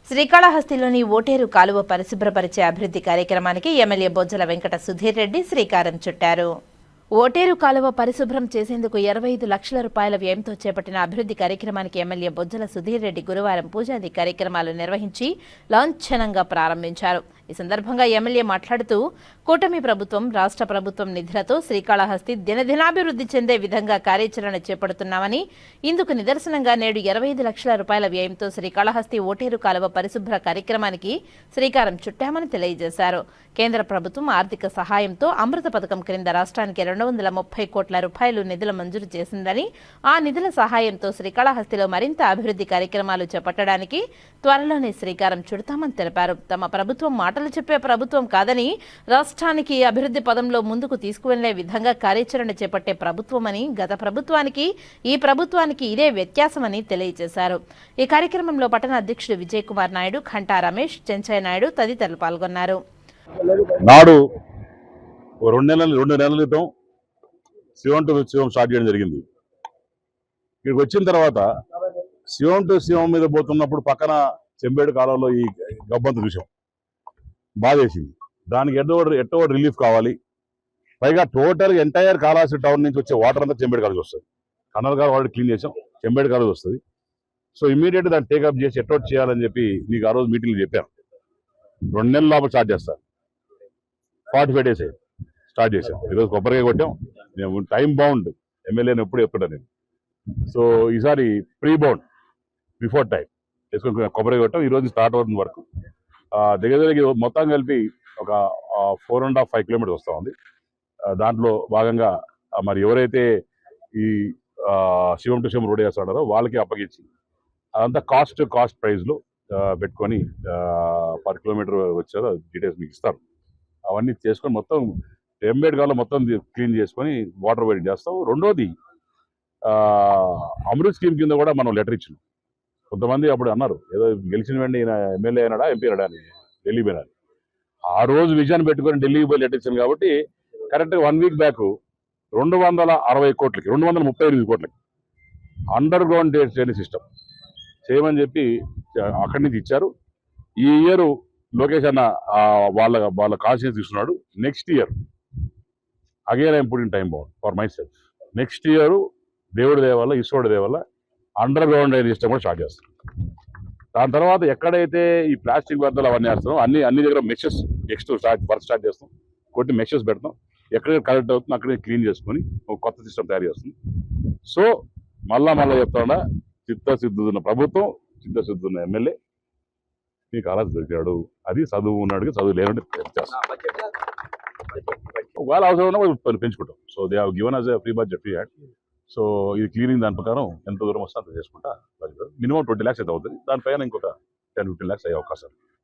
శ్రీకాళహస్తిలోని voter కాలువ పరిశుభ్రపరిచే అభివృద్ధి కార్యక్రమానికి ఎమ్మెల్యే బొజ్జల వెంకట సుధీర్ రెడ్డి శ్రీకారం చుట్టారు. ఓటేరు కాలువ పరిశుభ్రం చేసేందుకు 25 లక్షల రూపాయల వ్యయంతో చేపట్టిన అభివృద్ధి కార్యక్రమానికి ఎమ్మెల్యే బొజ్జల సుధీర్ రెడ్డి గురువారం పూజాది కార్యక్రమాలు నిర్వహించి లాంఛనంగా ప్రారంభించారు. ఈ సందర్భంగా ఎమ్మెల్యే మాట్లాడుతూ కూటమి ప్రభుత్వం, రాష్ట్ర ప్రభుత్వం నిధులతో శ్రీకాళహస్తి దినదినాభివృద్ధి చెందే విధంగా కార్యాచరణ చేపడుతున్నామని, ఇందుకు నిదర్శనంగా నేడు 25 లక్షల రూపాయల వ్యయంతో శ్రీకాళహస్తి ఓటేరు కాలువ పరిశుభ్ర కార్యక్రమానికి శ్రీకారం చుట్టామని తెలియజేశారు. కేంద్ర ప్రభుత్వం ఆర్థిక సహాయంతో అమృత పథకం క్రింద రాష్ట్రానికి 230 కోట్ల రూపాయలు నిధులు మంజూరు చేసిందని, ఆ నిధుల సహాయంతో శ్రీకాళహస్తిలో మరింత అభివృద్ధి కార్యక్రమాలు చేపట్టడానికి త్వరలోనే శ్రీకారం చుడతామని తెలిపారు. తమ ప్రభుత్వం మాటలు చెప్పే ప్రభుత్వం కాదని, రాష్ట్రానికి అభివృద్ధి పదంలో ముందుకు తీసుకువెళ్లే విధంగా కార్యాచరణ చేపట్టే ప్రభుత్వమని, గత ప్రభుత్వానికి ఈ ప్రభుత్వానికి ఇదే వ్యత్యాసమని తెలియజేశారు. ఈ కార్యక్రమంలో పట్టణ అధ్యక్షుడు విజయ్ కుమార్ నాయుడు, ఖంటా రమేష్, చెంచయ్య నాయుడు తదితరులు పాల్గొన్నారు. నాడు 2 నెలల క్రితం శివం టు శివం స్టార్ట్ చేయడం జరిగింది. ఇక్కడికి వచ్చిన తర్వాత శివం టు శివం మీద పోతున్నప్పుడు పక్కన చెంబేడు కాలంలో ఈ గబ్బంత చూసాం, బాధేసింది. దానికి ఎట్టో రిలీఫ్ కావాలి. పైగా టోటల్ ఎంటైర్ కాళహస్తి టౌన్ నుంచి వచ్చే వాటర్ అంతా చెంబేడు కాలేజ్ వస్తుంది. కన్నల్ గారు వాటర్ క్లీన్ చేసాం, చెంబేడు కాలేజ్ వస్తుంది. సో ఇమీడియట్గా దాన్ని టేకప్ చేసి ఎట్టో చేయాలని చెప్పి మీకు ఆ రోజు మీటింగ్లో చెప్పాను. 2 నెలల లోపల స్టార్ట్ చేస్తాను. 45 days అయ్యి స్టార్ట్ చేశాం. ఈరోజు కొబ్బరికాయ కొట్టాం. నేను టైం బౌండ్ ఎమ్మెల్యేని ఎప్పుడు చెప్తాను నేను. సో ఈసారి ప్రీ బౌండ్ బిఫోర్ టైం వేసుకొని కొబ్బరికాయ కొట్టాం. ఈరోజు స్టార్ట్ అవుతుంది వరకు దగ్గర మొత్తం కలిపి ఒక 4.5 kilometers వస్తూ ఉంది. దాంట్లో భాగంగా మరి ఎవరైతే ఈ శివం టు శివం రోడ్ వేస్తున్నారో వాళ్ళకి అప్పగించి అదంతా కాస్ట్ ప్రైస్లో పెట్టుకొని per kilometer వచ్చారో డీటెయిల్స్ మీకు ఇస్తారు. అవన్నీ చేసుకొని మొత్తం ఎంబేడ్ కాలంలో మొత్తం క్లీన్ చేసుకొని వాటర్ వైడింగ్ చేస్తాం. రెండోది అమృత్ స్కీమ్ కింద కూడా మనం లెటర్ ఇచ్చినాం. కొంతమంది అప్పుడు అన్నారు ఏదో గెలిచిన వెంటనే ఈయన ఎమ్మెల్యే అయినాడా ఎంపీ అయినాడా అని, ఢిల్లీ పోయినాడు. ఆ రోజు విజన్ పెట్టుకొని ఢిల్లీకి పోయి లెటర్ ఇచ్చాను కాబట్టి కరెక్ట్గా 1 week బ్యాక్ 260 కోట్లకి 238 కోట్లకి అండర్ గ్రౌండ్ డ్రైనేజ్ సిస్టమ్ చేయమని చెప్పి అక్కడి నుంచి ఇచ్చారు. ఈ ఇయర్ లోకేష్ అన్న వాళ్ళ కాన్షియన్స్ ఇస్తున్నాడు. Next year again I'm putting time bound for my self. Next year దేవుడి దేవల్ల, ఈశ్వరుడి దేవల్ల అండర్ గ్రౌండ్ డ్రైనేజ్ సిస్టమ్ కూడా స్టార్ట్ చేస్తాం. దాని తర్వాత ఎక్కడైతే ఈ ప్లాస్టిక్ వ్యర్థాలు అవన్నీ వేస్తామో అన్ని దగ్గర మెషెస్ నెక్స్ట్ వర్క్ స్టార్ట్ చేస్తాం. కొట్టి మెషెస్ పెడతాం. ఎక్కడైతే కరెక్ట్ అవుతుందో అక్కడే క్లీన్ చేసుకొని ఒక కొత్త సిస్టమ్ తయారు చేస్తుంది. సో మళ్ళా చెప్తాడా, చిత్తశుద్ధున్న ప్రభుత్వం, చిత్తశుద్ధున్న ఎమ్మెల్యే మీకు అలా దొరికాడు. అది చదువు ఉన్నాడు, చదువు లేనంటే చేస్తాం. ఒకవేళ అవసరం ఉన్నా పెంచుకుంటాం. So they have given us a free budget, free hand. So ఇది క్లీనింగ్ దాని ప్రకారం ఎంత దూరం వస్తే అంత చేసుకుంటా మినిమం 20 lakhs అయితే అవుతుంది. దానిపైన ఇంకొక 10-15 lakhs అయ్యే అవకాశం.